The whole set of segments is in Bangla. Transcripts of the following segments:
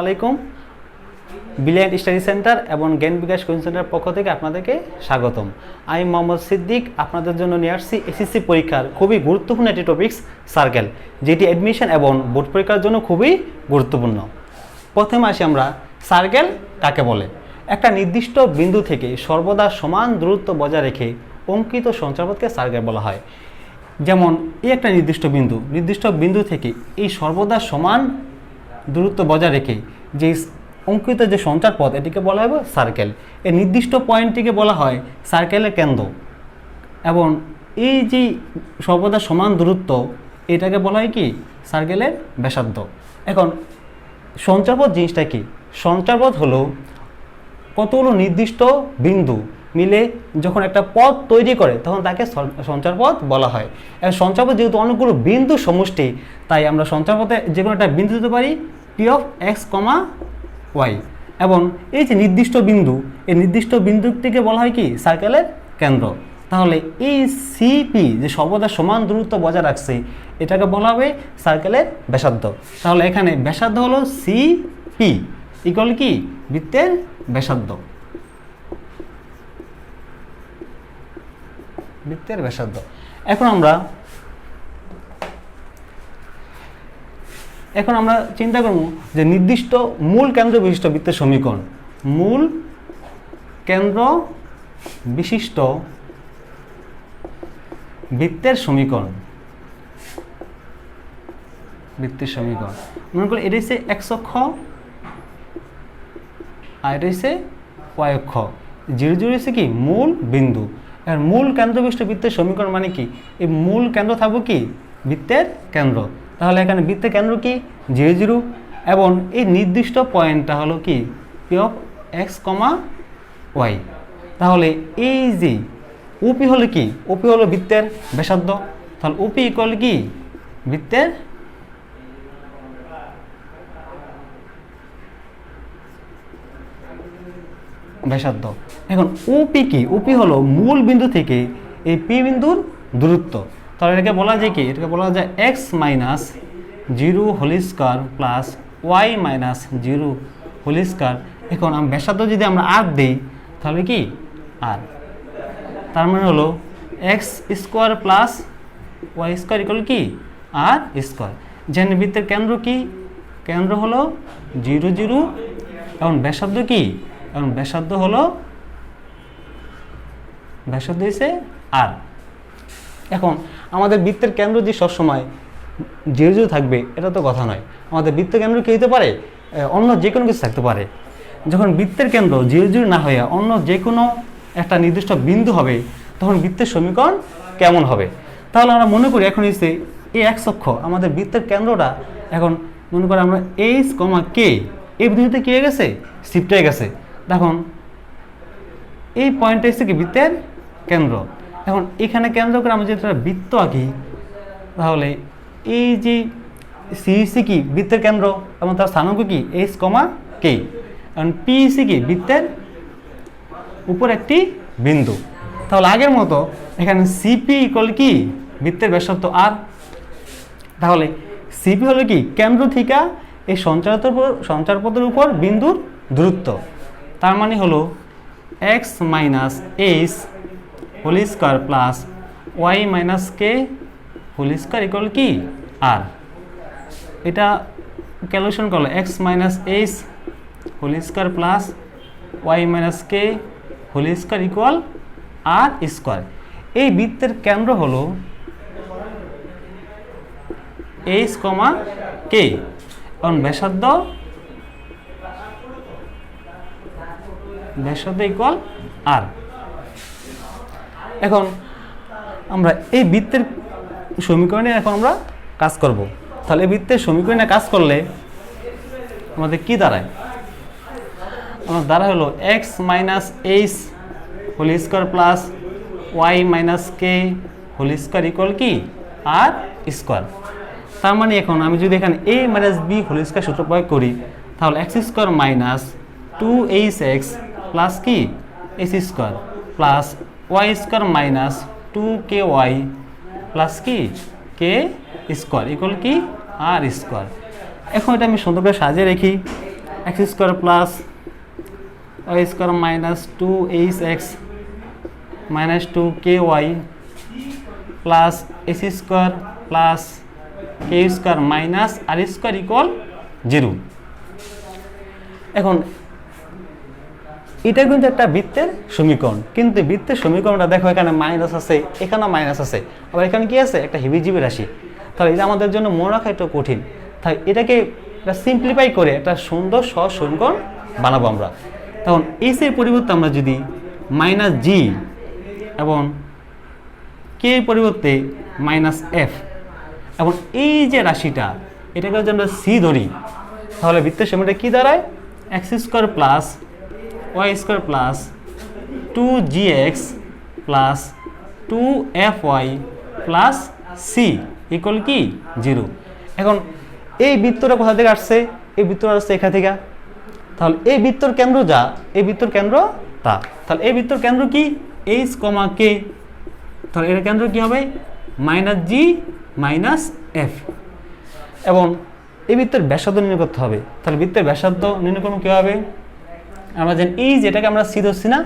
আলাইকুম। ব্রিলিয়ান্ট স্টাডি সেন্টার এবং জ্ঞান বিকাশ কোচিং সেন্টারের পক্ষ থেকে আপনাদেরকে স্বাগতম। আমি মোহাম্মদ সিদ্দিক আপনাদের জন্য নিয়ে আসছি এসএসসি পরীক্ষার খুবই গুরুত্বপূর্ণ একটি টপিকস সার্কেল, যেটি অ্যাডমিশন এবং বোর্ড পরীক্ষার জন্য খুবই গুরুত্বপূর্ণ। প্রথমে আসি আমরা, সার্কেল কাকে বলে? একটা নির্দিষ্ট বিন্দু থেকে সর্বদা সমান দূরত্ব বজায় রেখে অঙ্কিত সঞ্চারপথকে সার্কেল বলা হয়। যেমন এই একটা নির্দিষ্ট বিন্দু থেকে এই সর্বদা সমান দূরত্ব বজায় রেখে যে অঙ্কিত যে সঞ্চারপথ, এটিকে বলা হবে সার্কেল। এই নির্দিষ্ট পয়েন্টটিকে বলা হয় সার্কেলের কেন্দ্র, এবং এই যে সর্বদা সমান দূরত্ব, এটাকে বলা হয় কি? সার্কেলের ব্যাসার্ধ। এখন সঞ্চারপথ জিনিসটা কি? সঞ্চারপথ হলো কতগুলো নির্দিষ্ট বিন্দু মিলে যখন একটা পথ তৈরি করে তখন তাকে সঞ্চারপথ বলা হয়। এবং সঞ্চারপথ যেহেতু অনেকগুলো বিন্দু সমষ্টি, তাই আমরা সঞ্চারপথে যে কোনো একটা বিন্দু দিতে পারি P of x comma y. এবং এই যে নির্দিষ্ট বিন্দু, এই নির্দিষ্ট বিন্দুটিকে বলা হয় কি? সার্কেলের কেন্দ্র। তাহলে এই সিপি যে সর্বদা সমান দূরত্ব বজায় রাখছে, এটাকে বলা হবে সার্কেলের ব্যাসার্ধ। তাহলে এখানে ব্যাসার্ধ হলো সিপি ইকুয়াল কি? বৃত্তের ব্যাসার্ধ। বৃত্তের ব্যাসার্ধ। এখন আমরা চিন্তা করব যে নির্দিষ্ট মূল কেন্দ্র বিশিষ্ট বৃত্তের সমীকরণ। মূল কেন্দ্র বিশিষ্ট বৃত্তের সমীকরণ। মনে করি এটা হচ্ছে এক্স অক্ষ আর এটা হচ্ছে ওয়াই অক্ষ। 0 হচ্ছে কি? মূল বিন্দু। আর মূল কেন্দ্র বিশিষ্ট বৃত্তের সমীকরণ মানে কি? এই মূল কেন্দ্র থাকবে কি? বৃত্তের কেন্দ্র। তাহলে এখানে বৃত্তের কেন্দ্র কি? 0 এবং এই নির্দিষ্ট পয়েন্টটা হলো কি? P of x comma y. তাহলে এই যে ওপি হলো কি? ওপি হলো বৃত্তের ব্যাসার্ধ। তাহলে ওপি ইকুয়াল কি? বৃত্তের ব্যাসার্ধ। এখন ওপি কি? ওপি হলো মূল বিন্দু থেকে এই পি বিন্দুর দূরত্ব। তাহলে এটাকে বলা যায় কি? এটাকে বলা যায় x minus 0 whole square plus Y minus 0 whole square. এখন ব্যাসার্ধ যদি আমরা আর দিই তাহলে কি? আর। তার মানে হলো x square plus Y square equal কি? আর স্কোয়ার। যেখানে বৃত্তের কেন্দ্র কি? কেন্দ্র হলো 0 0 এবং ব্যাসার্ধ কি? এবং ব্যাসার্ধ হচ্ছে আর। এখন আমাদের বৃত্তের কেন্দ্র যে সবসময় 0 0 থাকবে এটা তো কথা নয়। আমাদের বৃত্তের কেন্দ্র কি হতে পারে? অন্য যে কোনো কিছু থাকতে পারে। যখন বৃত্তের কেন্দ্র 0 0 না হয়ে অন্য যে কোনো একটা নির্দিষ্ট বিন্দু হবে, তখন বৃত্তের সমীকরণ কেমন হবে? তাহলে আমরা মনে করি এখন হচ্ছে এই এক্স অক্ষ, আমাদের বৃত্তের কেন্দ্রটা এখন মনে করি আমরা এইচ কমা কে, এই বিন্দুতে কি হয়ে গেছে? শিফট হয়ে গেছে। দেখুন এই পয়েন্টটা হচ্ছে কি? বৃত্তের কেন্দ্র। এখন এখানে কেন্দ্র করে আমরা যদি একটা বৃত্ত আঁকি, তাহলে এই যে সিসি কি? বৃত্তের কেন্দ্র এবং তার স্থানাঙ্ক কি? এইচ কমা কে। এখন পিসি কি? বৃত্তের উপর একটি বিন্দু। তাহলে আগের মতো এখানে সিপি ইকুয়াল কি? বৃত্তের ব্যাসার্ধ আর। তাহলে সিপি হলো কি? কেন্দ্র থেকে এই সঞ্চারপথের উপর বিন্দুর দূরত্ব। তার মানে হলো X minus H whole square plus Y minus K whole square equal কি? আর। এটা ক্যালকুলেশন করলো X minus H whole square plus Y minus K whole square equal R square. এই বৃত্তের কেন্দ্র হলো এইচ কমা কে এবং ব্যাসার্ধ ইকুয়াল আর। এখন আমরা এই বৃত্তের সমীকরণে এখন আমরা কাজ করব। তাহলে এই বৃত্তের সমীকরণে কাজ করলে আমাদের কি দাঁড়ায়? আমার দাঁড়ায় হলো X minus H whole square plus Y minus K whole square equal কি? R square. তার মানে এখন আমি যদি এখানে A minus B whole square সূত্র প্রয়োগ করি, তাহলে X square minus 2hx plus কি? S square plus Y square minus 2ky plus কি? কে স্কোয়ার ইকুয়াল কি? আর স্কোয়ার। এখন এটা আমি সুন্দর করে সাজিয়ে রাখি। X square plus Y square minus 2hx minus 2ky plus S square plus K square minus R square equal 0। এখন এটা কিন্তু একটা বৃত্তের সমীকরণ, কিন্তু বৃত্তের সমীকরণটা দেখো এখানে মাইনাস আছে, এখানেও মাইনাস আছে, আবার এখানে কি আছে একটা হিবিজিবি রাশি। তাহলে এটা আমাদের জন্য মনে রাখা একটু কঠিন। তাই এটাকে সিম্পলিফাই করে একটা সুন্দর সহজ সমীকরণ বানাবো আমরা। তখন এর পরিবর্তে আমরা যদি মাইনাস জি এবং কে পরিবর্তে মাইনাস এফ এবং এই যে রাশিটা এটাকে যদি আমরা সি ধরি, তাহলে বৃত্তের সময়টা কী দাঁড়ায়? X square plus Y square plus 2gx plus 2fy plus c equal কি 0। এখন এই বৃত্তটা কোথা থেকে আসছে? এই বৃত্তটা আসছে এখান থেকে। তাহলে এই বৃত্তর কেন্দ্র যা, এই বৃত্তর কেন্দ্র তা। তাহলে এই বৃত্তর কেন্দ্র কি? এইচ কমা কে। তাহলে এর কেন্দ্র কি হবে? মাইনাস জি মাইনাস এফ। এবং এই বৃত্তের ব্যাসার্ধ নির্ণয় করতে হবে। তাহলে বৃত্তের ব্যাসার্ধ নির্ণয় করবো কী হবে? আমরা জানি এই যেটাকে আমরা সি ধরছি না,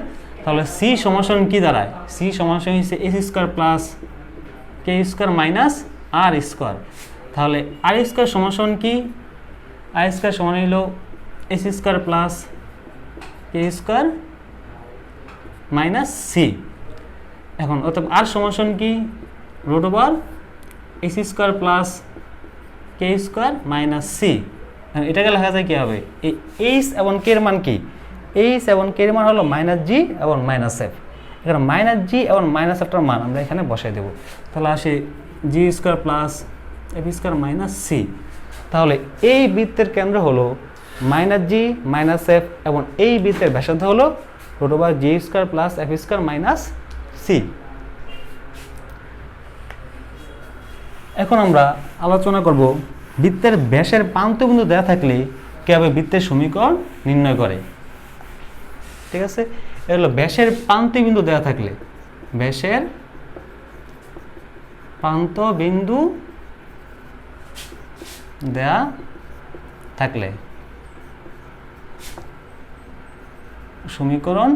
তাহলে সি সমান কি দাঁড়ায়? সি সমান হচ্ছে S square plus K square minus R square. তাহলে আর স্কোয়ার সমান কি? আর স্কোয়ার সমান হলো S square plus K square minus C. এখন অর্থাৎ আর সমান কি? Root over S square plus K square minus C. এটাকে লেখা যায় কী হবে? এই এইচ এবং কে এর মান কি? এইচ এবং কে এর মান হলো মাইনাস জি এবং মাইনাস এফ। এখানে মাইনাস জি এবং মাইনাস এফটার মান আমরা এখানে বসাই দেবো। তাহলে আসে G square plus F square minus C. তাহলে এই বৃত্তের কেন্দ্র হলো মাইনাস জি মাইনাস এফ এবং এই বৃত্তের ব্যাসার্ধ হলো root over G square plus F square minus C. এখন আমরা আলোচনা করব বৃত্তের ব্যাসের প্রান্তবিন্দু দেওয়া থাকলে কীভাবে বৃত্তের সমীকরণ নির্ণয় করে। ঠিক আছে, এটা হলো ব্যাসের প্রান্তবিন্দু দেওয়া থাকলে, ব্যাসের প্রান্তবিন্দু দেয়া থাকলে সমীকরণ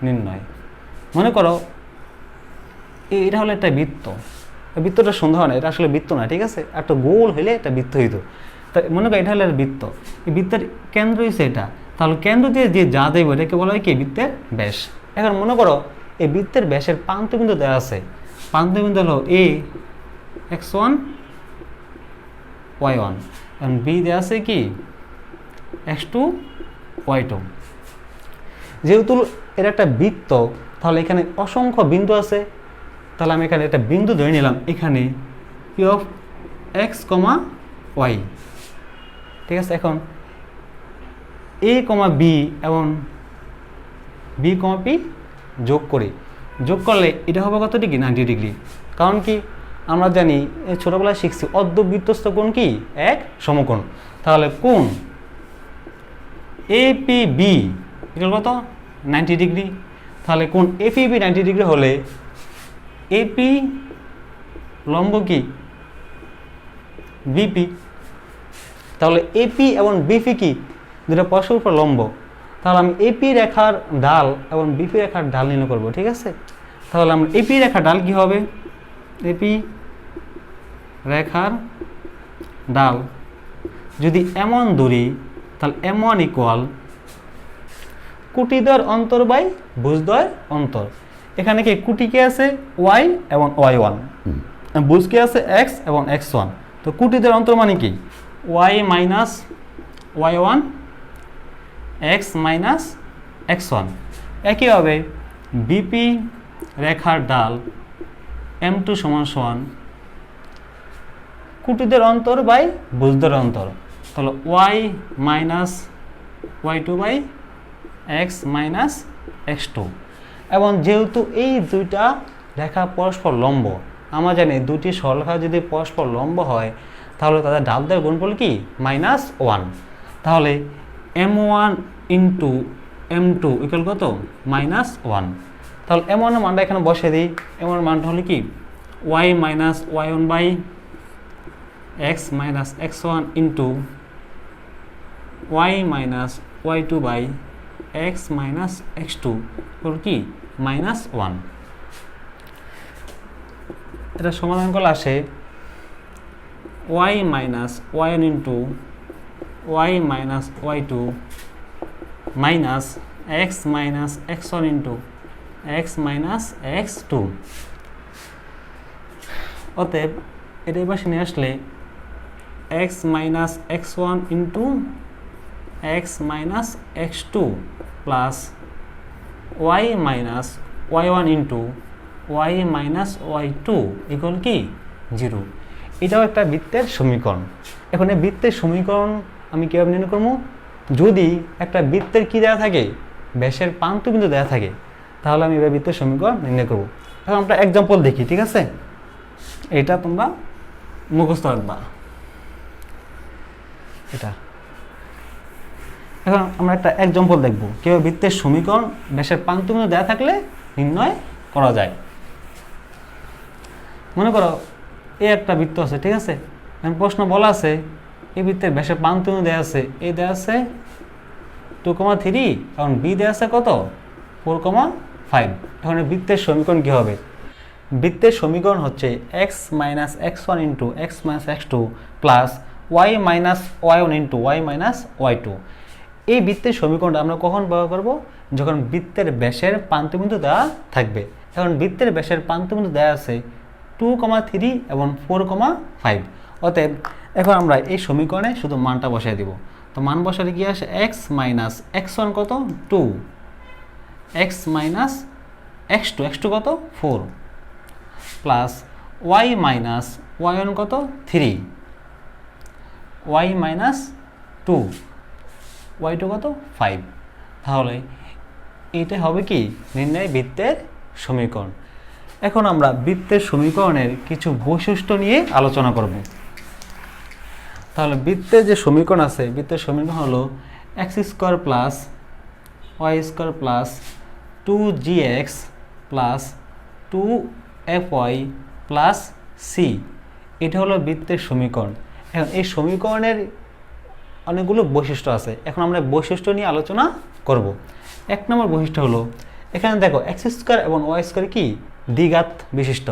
নির্ণয়। মনে করো এটা হলো একটা বৃত্ত, বৃত্তটা সুন্দর হয় না, এটা আসলে বৃত্ত না, ঠিক আছে, একটা গোল হইলে একটা বৃত্ত হইত। তা মনে করো এটা হলো বৃত্ত, এই বৃত্তের কেন্দ্র হচ্ছে এটা। তাহলে কেন্দ্র দিয়ে যে যা দেবো এটাকে বলা হয় কি? বৃত্তের ব্যাস। এখন মনে করো এই বৃত্তের ব্যাসের প্রান্তবিন্দু দেওয়া আছে, প্রান্তবিন্দু হলো এ x1 y1 এবং বি দেওয়া আছে কি x2 y2। যেহেতু এর একটা বৃত্ত, তাহলে এখানে অসংখ্য বিন্দু আছে। তাহলে আমি এখানে একটা বিন্দু ধরে নিলাম, এখানে P of x comma y. ঠিক আছে, এখন এ কমা বি এবং বি কমা পি যোগ করি, যোগ করলে এটা হবে কত ডিগ্রি? 90 ডিগ্রি। কারণ কি আমরা জানি ছোটোবেলায় শিখছি অর্ধবৃত্তস্থ কোণ কি? এক সমকোণ। তাহলে কোণ এ পি বি এগুলো কত? 90 ডিগ্রি। তাহলে কোণ এ পি বি 90 ডিগ্রি হলে এপি লম্ব কি? বিপি। তাহলে এপি এবং বিপি কি? দুটো পরস্পর উপর লম্ব। তাহলে আমি এপি রেখার ডাল এবং বিপি রেখার ডাল নির্ণয় করব। ঠিক আছে, তাহলে আমরা এপি রেখার ডাল কি হবে? এপি রেখার ডাল যদি এমন ধরি, তাহলে এমন ইকুয়াল কুটিদ্বয়ের অন্তর বাই ভুজদ্বয়ের অন্তর। এখানে কি কুটি কে আছে? ওয়াই এবং y1, ভুজ কে আছে x এবং x1। তো কুটিদের অন্তর মানে কি? y minus y1 x minus x1। একইভাবে বিপি রেখার ডাল m2 সমান সমান কুটিদের অন্তর বাই ভুজদের অন্তর। তাহলে y minus y2 by x minus x2। এবং যেহেতু এই দুইটা রেখা পরস্পর লম্ব, আমরা জানি দুটি সরলরেখা যদি পরস্পর লম্ব হয় তাহলে তাদের ডালদের গুণফল কি? -1। তাহলে m1 ইন্টু m2 ইকুয়াল কত? -1। তাহলে m1 এর মানটা এখানে বসে দিই। m1 এর মানটা হলো কি? y minus y1 by x minus x1 into y minus y two by x minus x two কি মাইনাস ওয়ান। এটা সমাধান করলে আসে y minus y one into y minus y two minus x minus x one into x minus x two. অতএব এটা এই পাশে নিয়ে আসলে x minus x one into x minus x two plus Y minus y one into y minus y two equal কি 0। এটাও একটা বৃত্তের সমীকরণ। এখন এই বৃত্তের সমীকরণ আমি কীভাবে নির্ণয় করবো? যদি একটা বৃত্তের কী দেওয়া থাকে, ব্যাসের প্রান্তবিন্দু দেওয়া থাকে, তাহলে আমি এবার বৃত্তের সমীকরণ নির্ণয় করব। এখন আমরা এক্সাম্পল দেখি, ঠিক আছে? এটা তোমরা মুখস্থ রাখবা। এটা এখন আমরা একটা এক্সাম্পল দেখব কীভাবে বৃত্তের সমীকরণ ব্যাসের প্রান্তবিন্দু দেওয়া থাকলে নির্ণয় করা যায়। মনে করো এই একটা বৃত্ত আছে, ঠিক আছে? এখন প্রশ্ন বলা আছে এই বৃত্তের ব্যাসের প্রান্তবিন্দু দেওয়া আছে, এই দেওয়া আছে 2,3, এখন বি দেওয়া আছে কত 4,5। এখন বৃত্তের সমীকরণ কী হবে? বৃত্তের সমীকরণ হচ্ছে x minus x one into x minus x two plus Y minus y one into y minus y two. এই বৃত্তের সমীকরণটা আমরা কখন ব্যবহার করব? যখন বৃত্তের ব্যাসের প্রান্তবিন্দু দেওয়া থাকবে। এখন বৃত্তের ব্যাসের প্রান্তবিন্দু দেওয়া আছে 2,3 এবং 4,5। অতএব এখন আমরা এই সমীকরণে শুধু মানটা বসাই দিব। তো মান বসালে কি আসে? এক্স মাইনাস এক্স ওয়ান কত 2, এক্স মাইনাস এক্স টু কত 4 plus Y minus y one কত 3, ওয়াই মাইনাস 2, ওয়াই টু কত 5। তাহলে এটা হবে কি নির্ণয় বৃত্তের সমীকরণ। এখন আমরা বৃত্তের সমীকরণের কিছু বৈশিষ্ট্য নিয়ে আলোচনা করব। তাহলে বৃত্তের যে সমীকরণ আছে, বৃত্তের সমীকরণ হলো x square plus Y square plus 2gx plus 2fy plus c. এটা হলো বৃত্তের সমীকরণ। এখন এই সমীকরণের অনেকগুলো বৈশিষ্ট্য আছে, এখন আমরা বৈশিষ্ট্য নিয়ে আলোচনা করব। 1 নম্বর বৈশিষ্ট্য হলো এখানে দেখো এক্স স্কোয়ার এবং ওয়াই স্কোয়ার কি দ্বিঘাত বিশিষ্ট।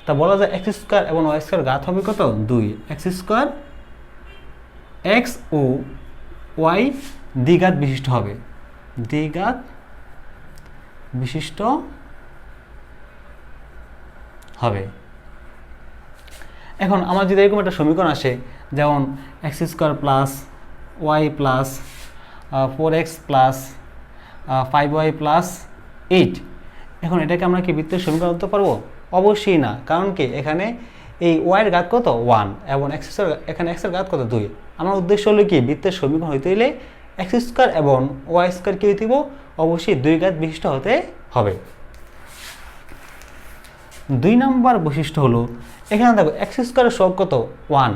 তা বলা যায় এক্স স্কোয়ার এবং ওয়াই স্কোয়ার ঘাত হবে কত 2। এক্স স্কোয়ার এক্স ও ওয়াই দ্বিঘাত বিশিষ্ট হবে, দ্বিঘাত বিশিষ্ট হবে। এখন আমার যদি এরকম একটা সমীকরণ আসে, যেমন x square plus y plus 4x plus 5y plus 8, এখন এটাকে আমরা কি বৃত্তের সমীকরণ করতে পারবো? অবশ্যই না। কারণ কি এখানে এই ওয়াইয়ের ঘাত কত 1 এবং এখানে এক্সের ঘাত কত 2। আমার উদ্দেশ্য হলো কি বৃত্তের সমীকরণ হইতে হলে এক্স স্কোয়ার এবং ওয়াই স্কোয়ার কি হইতে অবশ্যই 2 ঘাত বিশিষ্ট হতে হবে। 2 নম্বর বৈশিষ্ট্য হলো এখানে দেখো এক্স স্কোয়ারের সহগ কত 1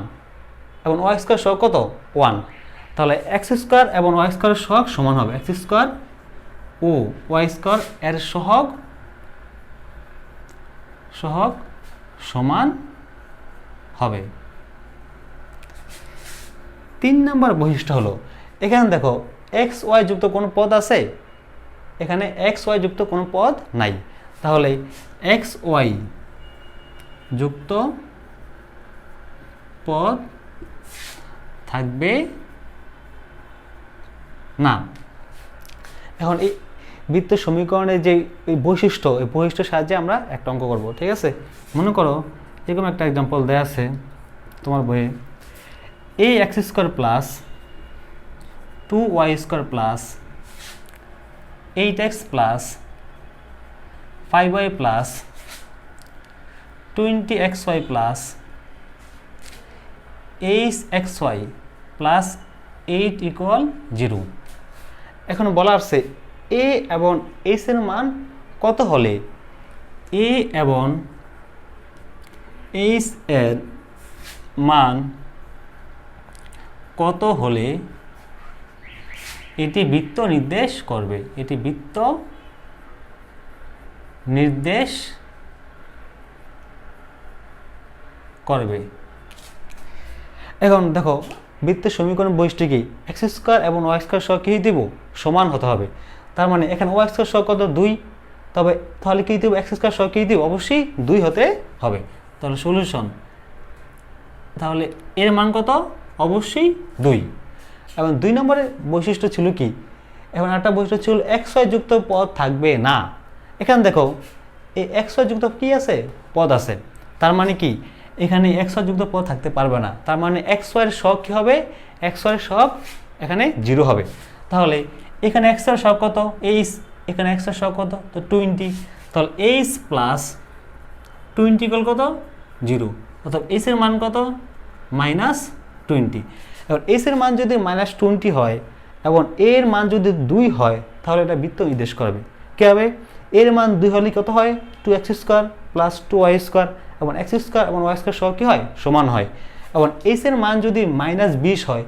এবং ওয়াই স্কোয়ার সহগ কত 1। তাহলে এক্স স্কোয়ার এবং ওয়াই স্কোয়ারের সহগ সমান হবে। এক্স স্কোয়ার ও ওয়াই স্কোয়ার এর সহগ সমান হবে। 3 নম্বর বৈশিষ্ট্য হলো এখানে দেখো এক্স ওয়াই যুক্ত কোনো পদ আছে? এখানে এক্স ওয়াই যুক্ত কোনো পদ নাই। তাহলে এক্স ওয়াই যুক্ত পদ থাকবে না। এখন এই বৃত্তের সমীকরণের যে এই বৈশিষ্ট্য, এই বৈশিষ্ট্যের সাহায্যে আমরা একটা অঙ্ক করব, ঠিক আছে? মনে করো এরকম একটা এক্সাম্পল দেওয়া আছে তোমার বইয়ে, এই x square plus 2y square plus 8x plus 5y plus 20xy plus 8xy plus 8 equal 0। এখন বলা আছে এ এবং এস এর মান কত হলে এ এবং এইচ এর মান কত হলে এটি বৃত্ত নির্দেশ করবে, এটি বৃত্ত নির্দেশ করবে। এখন দেখো বৃত্তের সমীকরণ বৈশিষ্ট্য কি এক্স স্কোয়ার এবং ওয়াই স্কোয়ার সহ কি দিব সমান হতে হবে। তার মানে এখানে ওয়াই স্কোয়ার সহ কত 2, তবে তাহলে কি দিব এক্স স্কোয়ার সহ কি দিব অবশ্যই 2 হতে হবে। তাহলে সলিউশন, তাহলে এর মান কত অবশ্যই 2। এবং 2 নম্বরের বৈশিষ্ট্য ছিল কি, এখন একটা বৈশিষ্ট্য ছিল এক্স ওয়াই যুক্ত পদ থাকবে না। এখানে দেখো এই এক্স ওয়াই যুক্ত কি আছে পদ আছে, তার মানে কি এখানে এক্স ওয়াই যুক্ত পদ থাকতে পারবে না। তার মানে এক্স ওয়াইয়ের সহগ কী হবে, এক্স ওয়াইয়ের সহগ এখানে 0 হবে। তাহলে এখানে এক্স ওয়াইয়ের সহগ কত এইচ, এখানে এক্স ওয়াইয়ের সহগ কত তো 20, তাহলে এইচ প্লাস 20 কত 0, অর্থাৎ এইচের মান কত -20। এবার এইচের মান যদি -20 হয় এবং এর মান যদি 2 হয় তাহলে এটা বৃত্ত নির্দেশ করবে। কী হবে, এর মান 2 হলে কত হয় 2x square plus 2y square, এবং এক্স স্কোয়ার এবং ওয়াই স্কোয়ার সহ কী হয় সমান হয়। এবং এইচের মান যদি -20 হয়,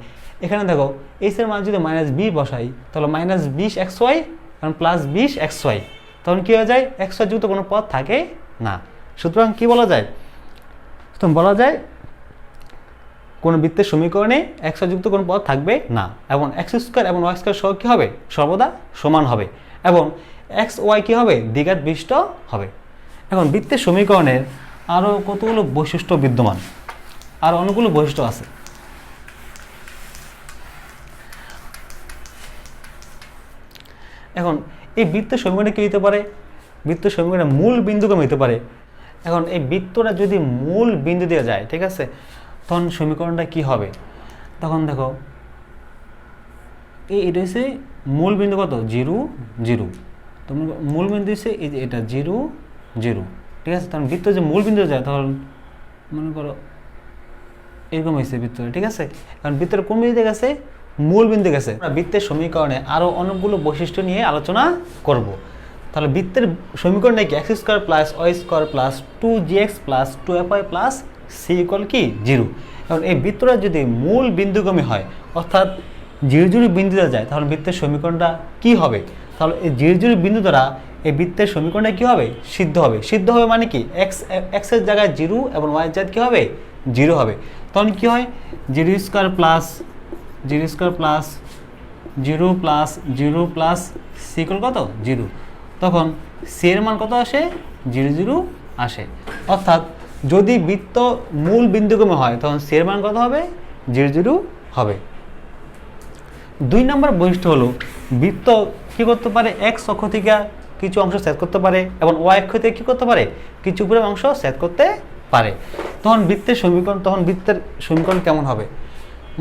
এখানে দেখো এইচের মান যদি -20 বসাই তাহলে -20xy এবং +20xy, তখন কী হয়ে যায় xy যুক্ত কোনো পদ থাকে না। সুতরাং কি বলা যায়, সুতরাং বলা যায় কোনো বৃত্তের সমীকরণে এক্স ওয়াই যুক্ত কোনো পদ থাকবে না, এবং এক্স স্কোয়ার এবং ওয়াই স্কোয়ার সহ কী হবে সর্বদা সমান হবে, এবং এক্স ওয়াই কী হবে দ্বিঘাত বিশিষ্ট হবে। এখন বৃত্তের সমীকরণের আরও কতগুলো বৈশিষ্ট্য বিদ্যমান, আর অনেকগুলো বৈশিষ্ট্য আছে। এখন এই বৃত্তের সমীকরণে কী হতে পারে, বৃত্তের সমীকরণে মূল বিন্দুকম হতে পারে। এখন এই বৃত্তটা যদি মূল বিন্দু দিয়ে যায়, ঠিক আছে, তখন সমীকরণটা কি হবে, তখন দেখো এটা হচ্ছে মূল বিন্দু কত 0 0, তোমার মূল বিন্দু হচ্ছে এই যে এটা 0 0, ঠিক আছে। তখন বৃত্ত যে মূল বিন্দু যায় তখন মনে করো এরকম হয়েছে বৃত্তটা, ঠিক আছে। কারণ বৃত্তের কোন বিন্দুতে গেছে মূল বিন্দু গেছে। বৃত্তের সমীকরণে আরও অনেকগুলো বৈশিষ্ট্য নিয়ে আলোচনা করব। তাহলে বৃত্তের সমীকরণ নাকি x square plus Y square plus 2gx plus 2fy plus c equal কি 0। কারণ এই বৃত্তটা যদি মূল বিন্দুগামী হয়, অর্থাৎ 0 0 বিন্দুতে যায়, তাহলে বৃত্তের সমীকরণটা কি হবে, তাহলে এই 0 0 বিন্দু দ্বারা এই বৃত্তের সমীকরণটা কী হবে সিদ্ধ হবে। সিদ্ধ হবে মানে কি এক্সের জায়গায় 0 এবং ওয়াই জায়গায় কী হবে 0 হবে। তখন কী হয় 0 square plus 0 plus 0 plus c equal কত 0, তখন সি এর মান কত আসে 0 0 আসে। অর্থাৎ যদি বৃত্ত মূল বিন্দুগমে হয় তখন সি এর মান কত হবে 0 0 হবে। 2 নম্বর বৈশিষ্ট্য হলো বৃত্ত কী করতে পারে এক্স অক্ষ থেকে কিছু অংশ ছেদ করতে পারে এবং ওয়াই অক্ষ থেকে কী করতে পারে কিছু উপরের অংশ ছেদ করতে পারে। তখন বৃত্তের সমীকরণ কেমন হবে,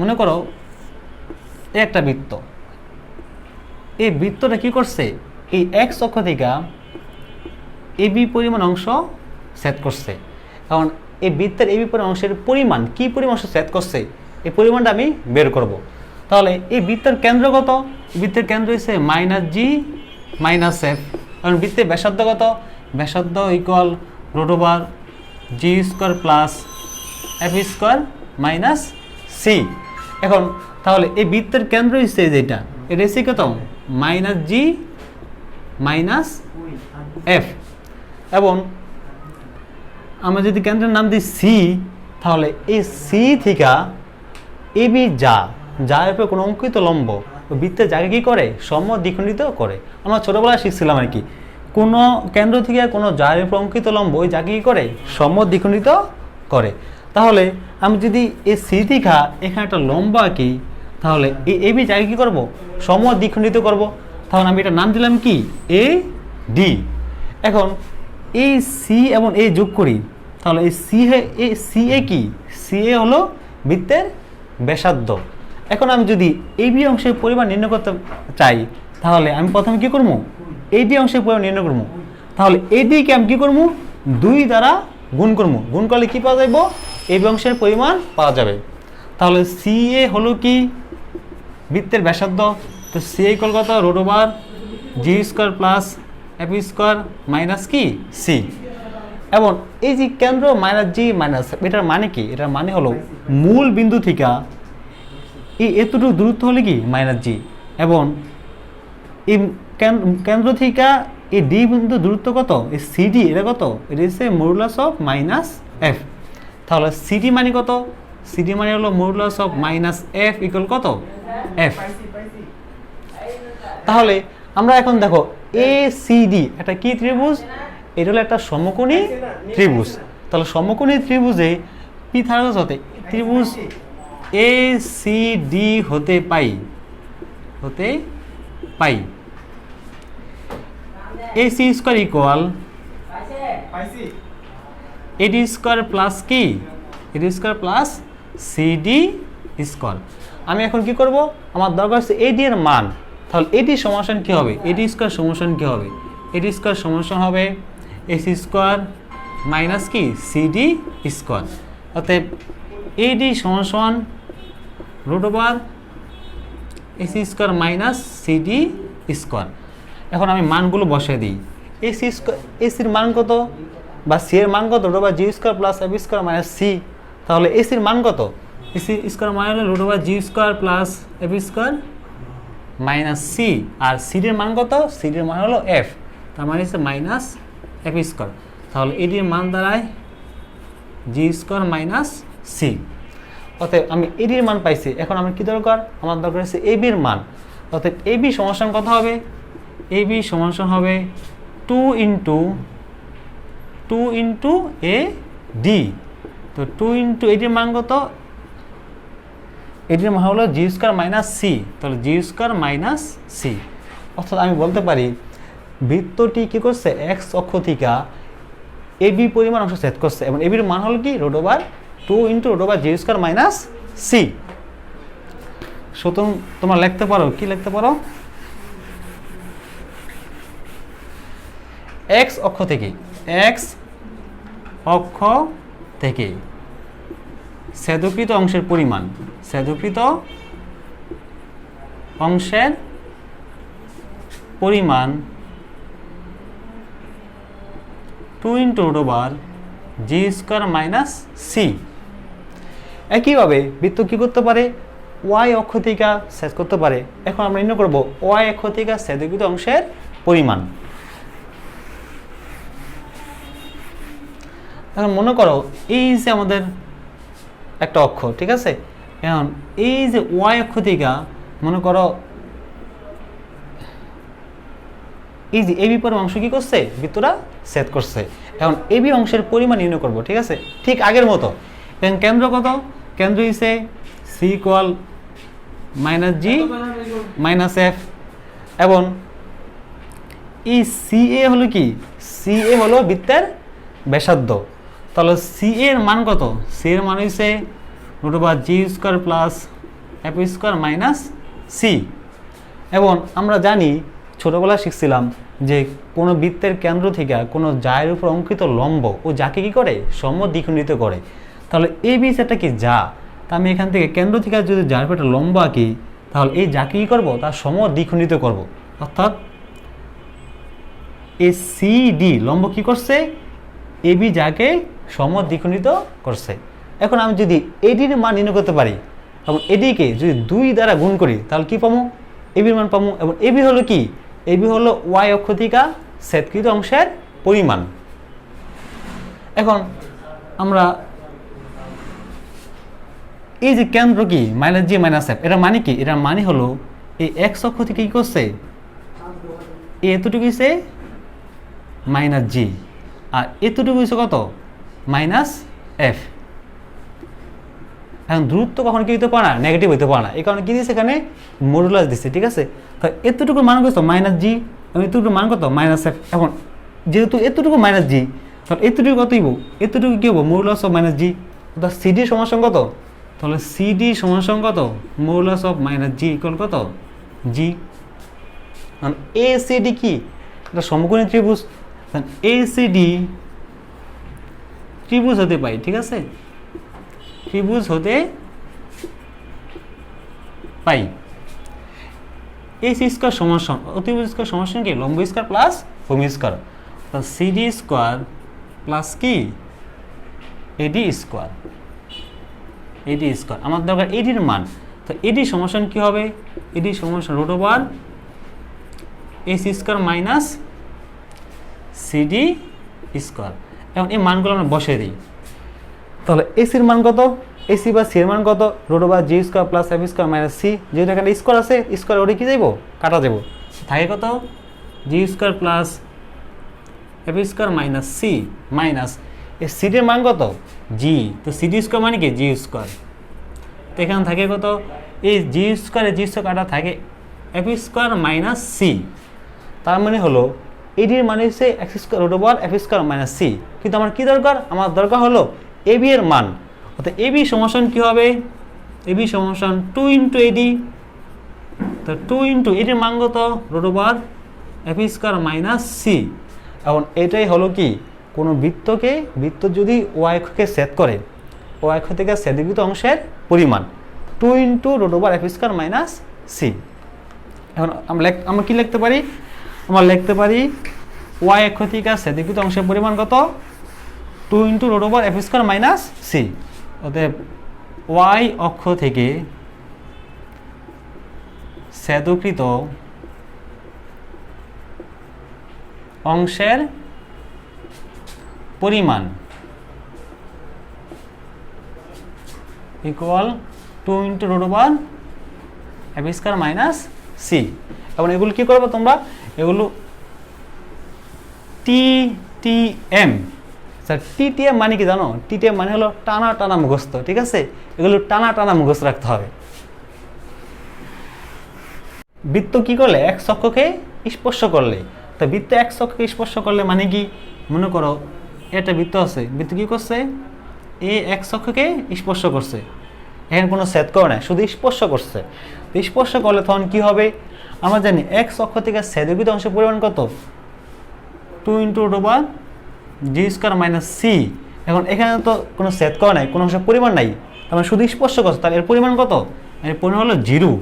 মনে করো এই একটা বৃত্ত, এই বৃত্তটা কি করছে এই এক্স অক্ষ থেকে এবি পরিমাণ অংশ ছেদ করছে। কারণ এই বৃত্তের এবি পরিমাণ অংশের পরিমাণ কি পরিমাণ অংশ ছেদ করছে এই পরিমাণটা আমি বের করব। তাহলে এই বৃত্তের কেন্দ্র কত, বৃত্তের কেন্দ্র হচ্ছে -g - f, কারণ বৃত্তের ব্যাসার্ধ কত, ব্যাসার্ধ equal √g² plus f² minus C. এখন তাহলে এই বৃত্তের কেন্দ্র হচ্ছে যেটা এটা হচ্ছে কত -g - f, এবং আমরা যদি কেন্দ্রের নাম দিই সি, তাহলে এই সি থেকে এবি যার উপরে কোনো অঙ্কিত লম্ব বৃত্তের জায়গা কী করে দ্বিখণ্ডিত করে। আমরা ছোটোবেলায় শিখছিলাম আর কি, কোনো কেন্দ্র থেকে কোনো যার উপর অঙ্কিত লম্ব ওই জায়গা কী করে দ্বিখণ্ডিত করে। তাহলে আমি যদি এই সি থেকে এখানে একটা লম্ব আঁকি, তাহলে এই এবি জায়গা কী করবো দ্বিখণ্ডিত করব। তাহলে আমি এটা নাম দিলাম কি এ ডি। এখন এই সি এবং এ যোগ করি, তাহলে এই সি এ কি সি এ হলো বৃত্তের ব্যাসার্ধ। এখন আমি যদি এই বি অংশের পরিমাণ নির্ণয় করতে চাই, তাহলে আমি প্রথমে কী করবো এই বি অংশের পরিমাণ নির্ণয় করবো। তাহলে এই ডিকে আমি কী করবো 2 দ্বারা গুণ করবো, গুণ করলে কী পাওয়া যাবে এই বি অংশের পরিমাণ পাওয়া যাবে। তাহলে সি এ হলো কি বৃত্তের ব্যাসার্ধ, তো সি এ ইকুয়াল কত √g² প্লাস f² মাইনাস কি সি। এবং এই যে কেন্দ্র -g - f, এটার মানে কি, এটার মানে হলো মূল বিন্দু থেকে এই এতটুকু দূরত্ব হলে কি -g, এবং এই কেন্দ্র থেকে এই ডি বিন্দু দূরত্ব কত এই সিডি, এটা কত এটা হচ্ছে মডুলাস অফ -f। তাহলে সিডি মানে কত সিডি মানে হলো modulus of minus F equal কত এফ। তাহলে আমরা এখন দেখো এ সি ডি একটা কি ত্রিভুজ, এটা হলো একটা সমকোণী ত্রিভুজ। তাহলে সমকোণী ত্রিভুজে পিথাগোরাস হতে ত্রিভুজ এ সি ডি হতে পাই A C square equal AD square plus কি AD square plus CD square. আমি এখন কি করব, আমার দরকার হচ্ছে এডি এর মান। তাহলে এডি সমান কি হবে, এডি স্কোয়ার সমান কি হবে, এডি স্কোয়ার সমান হবে এসি স্কোয়ার মাইনাস কি সিডি স্কোয়ার। অতএব এডি সমান root over AC square minus CD square. এখন আমি মানগুলো বসিয়ে দিই। এসি স্কোয়ার এসির মান কত বা সি এর মান কত, root over G square plus F square minus C. তাহলে এসির মান কত, এসি স্কোয়ার মানে হলো root over G square plus F square minus C. আর সিডির মান কত, সিডির মান হলো এফ, তার মানে হচ্ছে মাইনাস এফ স্কোয়ার। তাহলে এডির মান দাঁড়ায় জি স্কোয়ার মাইনাস সি। অতএব আমি এডির মান পাইছি। এখন আমার কি দরকার, আমার দরকার হচ্ছে এবির মান। অতএব এবি সমান কত হবে, এবি সমান হবে 2 ইন্টু এ ডি। তো 2 ইন্টু এডির মান কত, এটির মান হলো জি স্কোয়ার মাইনাস সি। তাহলে জি স্কোয়ার মাইনাস সি। অর্থাৎ আমি বলতে পারি বৃত্তটি কী করছে, এক্স অক্ষ থেকে এবি পরিমাণ অংশ সেট করছে এবং এবির মান হলো কি root over 2 into root over G square minus C. সুতরাং তোমরা লিখতে পারো, কি লিখতে পারো, এক্স অক্ষ থেকে ছেদকৃত অংশের পরিমাণ, ছেদকৃত অংশের পরিমাণ 2 into root over G square minus C. একইভাবে বৃত্ত কী করতে পারে, ওয়াই অক্ষ থেকে ছেদ করতে পারে। এখন আমরা নির্ণয় করব ওয়াই অক্ষ থেকে ছেদকৃত অংশের পরিমাণ। এখন মনে করো এই যে আমাদের একটা অক্ষ, ঠিক আছে। এখন এই যে ওয়াই অক্ষ থেকে মনে করো এই যে এবি পরিমাণ অংশ কি করছে, বৃত্তটা ছেদ করছে। এখন এবি অংশের পরিমাণ নির্ণয় করব, ঠিক আছে, ঠিক আগের মতো। এখন কেন্দ্র কত, কেন্দ্র হিসেবে সি ইকুয়াল মাইনাস জি মাইনাস এফ। এবং এই সি এ হলো কি, সি এ হলো বৃত্তের ব্যাসার্ধ। তাহলে সি এর মান কত, সি এর মান হচ্ছে root over G square plus F square minus C. এবং আমরা জানি ছোটোবেলা শিখছিলাম যে কোনো বৃত্তের কেন্দ্র থেকে কোনো জায়ের উপর অঙ্কিত লম্ব ও যাকে কী করে সমদ্বিখণ্ডিত করে। তাহলে এই বি সেটা কি যা, তা আমি এখান থেকে কেন্দ্র থেকে যদি যার উপর একটা লম্ব আঁকি, তাহলে এই যাকে কী করবো, তার সমদ্বিখণ্ডিত করব। অর্থাৎ এই সি ডি লম্ব কী করছে, এবি যাকে সমদ্বিখণ্ডিত করছে। এখন আমি যদি এডির মান নির্ণয় করতে পারি এবং এডিকে যদি 2 দ্বারা গুণ করি, তাহলে কি পাবো, এবির মান পাবো। এবং এবি হলো কি, এবি হলো ওয়াই অক্ষ থেকে ছেদকৃত অংশের পরিমাণ। এখন আমরা এই যে কেন্দ্র কি মাইনাস জি মাইনাস এফ, এটা মানে কি, এটার মানে হলো এই এক্স অক্ষ থেকে কি করছে, এতটুকু হচ্ছে মাইনাস জি আর এতটুকু হচ্ছে কত মাইনাস এফ। এখন দূরত্ব কখনো কি হতে পারে না, নেগেটিভ হতে পারে না। এই কারণে কি দিচ্ছে, এখানে মডুলাস দিচ্ছে, ঠিক আছে। তো এতটুকু মান কত মাইনাস জি এবং এতটুকু মান কত মাইনাস এফ। এখন যেহেতু এতটুকু মাইনাস জি, তাহলে এতটুকু কত হইব, এতটুকু কি হবো মডুলাস অফ মাইনাস জি। অর্থাৎ সিডি সমান কত, তাহলে সিডি সমান কত modulus of minus G equal কত জি। এ সিডি কি, এটা সমকোণী ত্রিভুজ। এ সিডি ত্রিভুজ হতে পাই, ঠিক আছে, ত্রিভুজ হতে পাই। এসি স্কোয়ার সমান অতিভুজ স্কোয়ার সমান কি লম্ব স্কোয়ার প্লাস ভূমি স্কোয়ার। সিডি স্কোয়ার প্লাস কি এডি স্কোয়ার, এডি স্কোয়ার। আমার দরকার এডির মান। তো এডি সমান কি হবে, এডি সমান root over AC square minus CD square. এখন এই মানগুলো আমরা বসিয়ে দিই। তাহলে এসির মান কত, এই সি বা সি এর মান কত, root over G square plus F square minus C, যেহেতু এখানে স্কোয়ার আছে স্কোয়ার ওটা কি যাইব, কাটা যাব, থাকে কত G square plus F square minus C minus এই সিটির মান কত জি, তো সিটি স্কোয়ার মানে কি জি স্কোয়ার, তো এখানে থাকে কত এই জি স্কোয়ার কাটা থাকে এফ স্কোয়ার মাইনাস সি, তার মানে হলো এটির মানে হচ্ছে x square root over f square minus c, কিন্তু আমার কী দরকার, আমার দরকার হলো এ বি এর মান, অর্থাৎ এ বি সমান কী হবে, এ বি সমান 2 ইন্টু এডি, তো 2 ইন্টু এটির মান কত root over f square minus C. এখন এটাই হলো কি কোনো বৃত্ত যদি ওয়াই অক্ষকে ছেদ করে, ওয়াই অক্ষ থেকে ছেদকৃত অংশের পরিমাণ 2 into root over f square minus C. এখন আমরা কি লিখতে পারি, আমরা লিখতে পারি ওয়াই অক্ষ থেকে ছেদকৃত অংশের পরিমাণ কত 2 into root over f square minus c. অতএব ওয়াই অক্ষ থেকে ছেদকৃত অংশের পরিমাণ equal 2 into root over f square minus C. এখন এগুলো কি করবে তোমরা, এগুলো টিটিএম, স্যার টিটিএম মানে কি জানো, টিটিএম মানে হলো টানা টানা মুখস্থ, ঠিক আছে, এগুলো টানা টানা মুখস্থ রাখতে হবে। বৃত্ত কি করলে এক অক্ষকে স্পর্শ করলে, তো বৃত্ত এক অক্ষকে স্পর্শ করলে মানে কি, মনে করো এটা বৃত্ত আছে, বৃত্ত কি করছে এ এক অক্ষকে স্পর্শ করছে, এখানে কোনো ছেদ করে নাই, শুধু স্পর্শ করছে, তো স্পর্শ করলে তখন কি হবে, আমরা জানি এক অক্ষ থেকে ছেদকৃত অংশের পরিমাণ কত 2 into root over G square minus C. এখন এখানে তো কোনো ছেদ করে নাই, কোনো অংশের পরিমাণ নাই, তার মানে শুধু স্পর্শ করছে, তাহলে এর পরিমাণ কত, এর পরিমাণ হলো 0,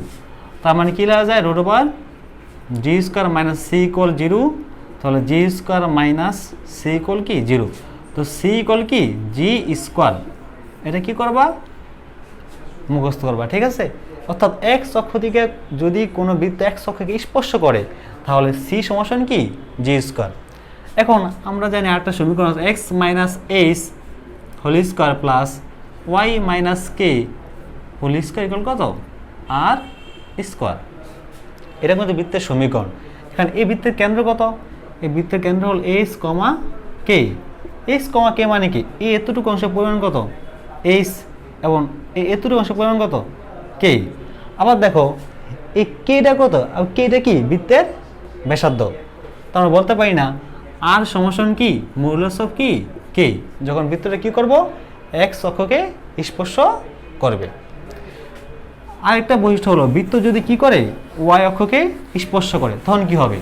তার মানে কি লেখা যায় root over G square minus c equal 0, তাহলে জি স্কোয়ার মাইনাস সি ইকুয়াল কি 0, তো সি ইকুয়াল কি জি স্কোয়ার, এটা কি করবা মুখস্থ করবা, ঠিক আছে। অর্থাৎ এক্স অক্ষ থেকে যদি কোনো বৃত্ত এক্স অক্ষকে স্পর্শ করে তাহলে সি সমান কি জি স্কোয়ার। এখন আমরা জানি আরেকটা সমীকরণ আছে X minus H whole square plus Y minus K whole square equal কত আর স্কোয়ার, এটা কিন্তু বৃত্তের সমীকরণ। এখানে এই বৃত্তের কেন্দ্র কত, এই বৃত্তের কেন্দ্র হল এইচ কমা কে, এইচ কমা কে মানে কি এই এতটুকু অংশের পরিমাণ কত এইচ, এবং এই এতটুকু অংশের পরিমাণ কত কে। আবার দেখো এই কেটা কত, আর কেটা কি বৃত্তের ব্যাসার্ধ, তো আমরা বলতে পারি না আর সমান কি মৌলস অফ কি কে, যখন বৃত্তটা কি করব এক্স অক্ষকে স্পর্শ করবে। আরেকটা বৈশিষ্ট্য হলো বৃত্ত যদি কি করে ওয়াই অক্ষকে স্পর্শ করে তখন কি হবে,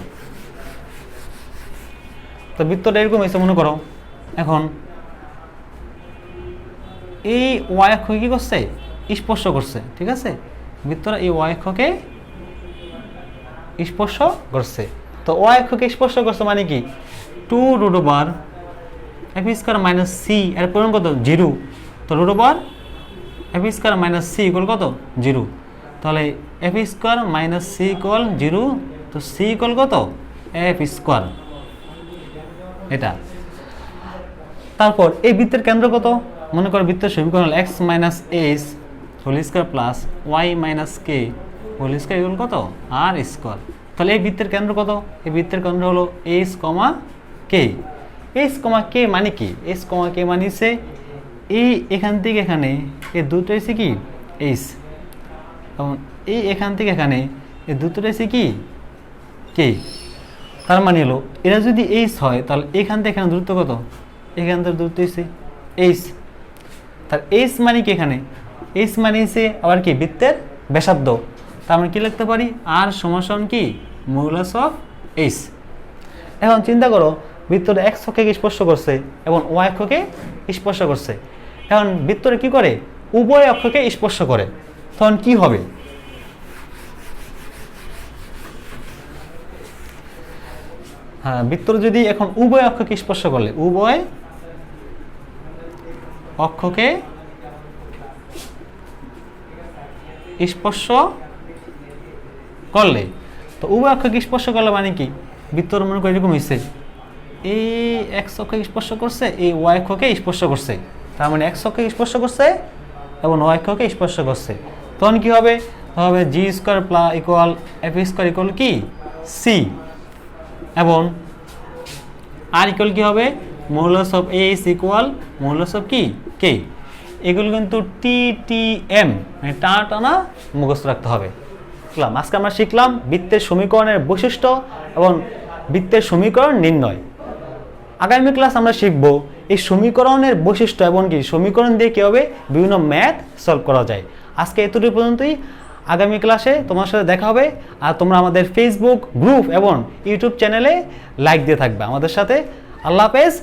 তো বৃত্তটা এরকম এসে মনে করো, এখন এই ওয়াই অক্ষকে কি করছে স্পর্শ করছে, ঠিক আছে, বৃত্তটা এই ওয়াই অক্ষকে স্পর্শ করছে, তো ওয়াই অক্ষকে স্পর্শ করছে মানে কি 2 root over f square minus c এর পরিমাণ কত 0, তো root over f square minus c equal কত 0, তাহলে f square minus c equal 0, তো সি ইকুয়াল কত এফ স্কোয়ার, এটা। তারপর এই বৃত্তের কেন্দ্র কত, মনে করো বৃত্তের সমীকরণ হল X minus H whole square plus Y minus K whole square equal কত আর স্কোয়ার, তাহলে এই বৃত্তের কেন্দ্র কত, এই বৃত্তের কেন্দ্র হলো এইচ কমা কে। এইচ কমা কে মানে কি, এইচ কমা কে মানে হচ্ছে এই এখান থেকে এখানে এই দুটো এসে কি এইচ, এবং এই এখান থেকে এখানে এই দুটোটা এসে কি কে, তার মানে হলো এরা যদি এইচ হয় তাহলে এখান থেকে এখানে দূরত্ব কত, এখান থেকে দূরত্ব এসে এইচ, তার এইচ মানে কি এখানে এইচ মানে এসে আবার কি বৃত্তের ব্যাসার্ধ, তার মানে কি লিখতে পারি আর সমান কি মৌলাস অফ এইচ। এখন চিন্তা করো বৃত্তটা এক্স অক্ষকে স্পর্শ করছে এবং ওয়াই অক্ষকে স্পর্শ করছে, এখন বৃত্তটা কি করে উভয় অক্ষকে স্পর্শ করে, তখন কি হবে, হ্যাঁ বৃত্তটা যদি এখন উভয় অক্ষকে স্পর্শ করলে, উভয় অক্ষকে স্পর্শ করলে, তো উভয় অক্ষকে স্পর্শ করলে মানে কি বৃত্তর মনে করে এরকম হয়েছে এই এক্স অক্ষকে স্পর্শ করছে এই ওয়াই অক্ষকে স্পর্শ করছে, তার মানে এক্স অক্ষকে স্পর্শ করছে এবং y অক্ষকে স্পর্শ করছে, তখন কি হবে? হবে G square plus equal F square equal কি সি, এবং আর ইকুয়াল কি হবে? Modulus of A is equal modulus of কি কে। এগুলো কিন্তু টি টি এম মানে টানা টানা মুখস্থ রাখতে হবে। শিখলাম আজকে আমরা শিখলাম বৃত্তের সমীকরণের বৈশিষ্ট্য এবং বৃত্তের সমীকরণ নির্ণয়। আগামী ক্লাস আমরা শিখব এই সমীকরণের বৈশিষ্ট্য এবং কি সমীকরণ দিয়ে কীভাবে বিভিন্ন ম্যাথ সলভ করা যায়। আজকে এতটুকু পর্যন্তই। আগামী ক্লাসে তোমার সাথে দেখা হবে। আর তোমরা আমাদের ফেসবুক গ্রুপ এবং ইউটিউব চ্যানেলে লাইক দিয়ে থাকবে আমাদের সাথে। আল্লাহ হাফেজ।